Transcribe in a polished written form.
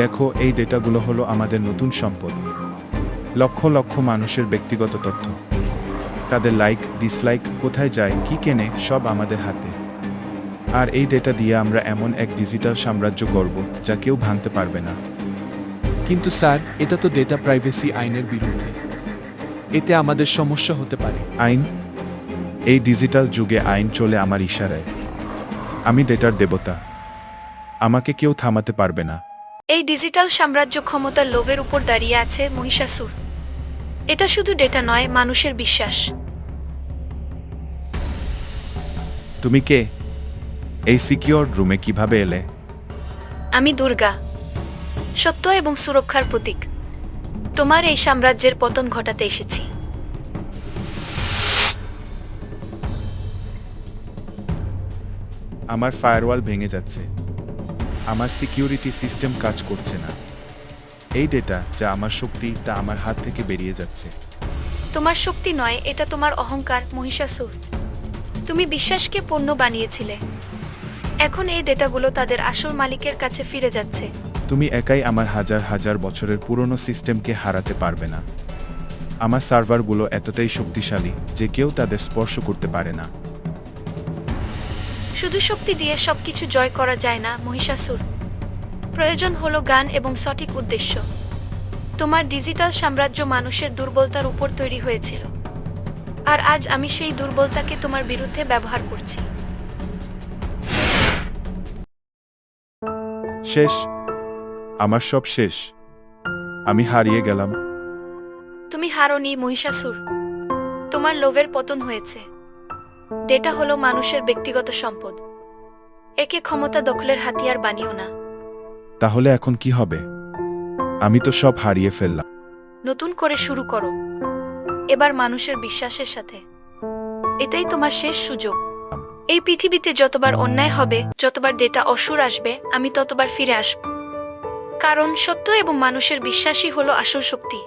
দেখো, এই ডেটাগুলো হলো আমাদের নতুন সম্পদ। লক্ষ লক্ষ মানুষের ব্যক্তিগত তথ্য, তাদের লাইক ডিসলাইক, কোথায় যায়, কি কেনে, সব আমাদের হাতে। আর এই ডেটা দিয়ে আমরা এমন এক ডিজিটাল সাম্রাজ্য গড়ব যা কেউ ভাঙতে পারবে না। কিন্তু স্যার, এটা তো ডেটা প্রাইভেসি আইনের বিরুদ্ধে। এতে আমাদের সমস্যা হতে পারে। আইন? এই ডিজিটাল যুগে আইন চলে আমার ইশারায়। আমি ডেটার দেবতা, আমাকে কেউ থামাতে পারবে না। এই ডিজিটাল সাম্রাজ্য ক্ষমতার লোভের উপর দাঁড়িয়ে আছে মহিষাসুর। এটা শুধু ডেটা নয়, মানুষের বিশ্বাস। তুমি কে? এই সিকিউর রুমে কিভাবে এলে? আমি দুর্গা, সত্য এবং সুরক্ষার প্রতীক। তোমার এই সাম্রাজ্যের পতন ঘটাতে এসেছি। আমার ফায়ারওয়াল ভেঙে যাচ্ছে, আমার সিকিউরিটি সিস্টেম কাজ করছে না। এই ডেটা যা আমার শক্তি, তা আমার হাত থেকে বেরিয়ে যাচ্ছে। তোমার শক্তি নয়, এটা তোমার অহংকার মহিষাসুর। তুমি বিশ্বাসকে পণ্য বানিয়েছিলে। এখন এই ডেটাগুলো তাদের আসল মালিকের কাছে ফিরে যাচ্ছে। তুমি একাই আমার হাজার হাজার বছরের পুরনো সিস্টেমকে হারাতে পারবে না। আমার সার্ভারগুলো এতটাই শক্তিশালী যে কেউ তাদের স্পর্শ করতে পারে না। শুধু শক্তি দিয়ে সবকিছু জয় করা যায় না মহিষাসুর। প্রয়োজন হলো জ্ঞান এবং সঠিক উদ্দেশ্য। তোমার ডিজিটাল সাম্রাজ্য মানুষের দুর্বলতার উপর তৈরি হয়েছিল, আর আজ আমি সেই দুর্বলতাকে তোমার বিরুদ্ধে ব্যবহার করছি। শেষ, আমার সব শেষ। আমি হারিয়ে গেলাম। তুমি হারোনি মহিষাসুর, তোমার লোভের পতন হয়েছে। ডেটা হলো মানুষের ব্যক্তিগত সম্পদ। একে ক্ষমতা দখলের হাতিয়ার বানিও না। তাহলে এখন কি হবে? আমি তো সব হারিয়ে ফেললাম। নতুন করে শুরু করো, এবার মানুষের বিশ্বাসের সাথে। এটাই তোমার শেষ সুযোগ। এই পৃথিবীতে যতবার অন্যায় হবে, যতবার ডেটা অসুর আসবে, আমি ততবার ফিরে আসব। কারণ সত্য এবং মানুষের বিশ্বাসই হলো আসল শক্তি।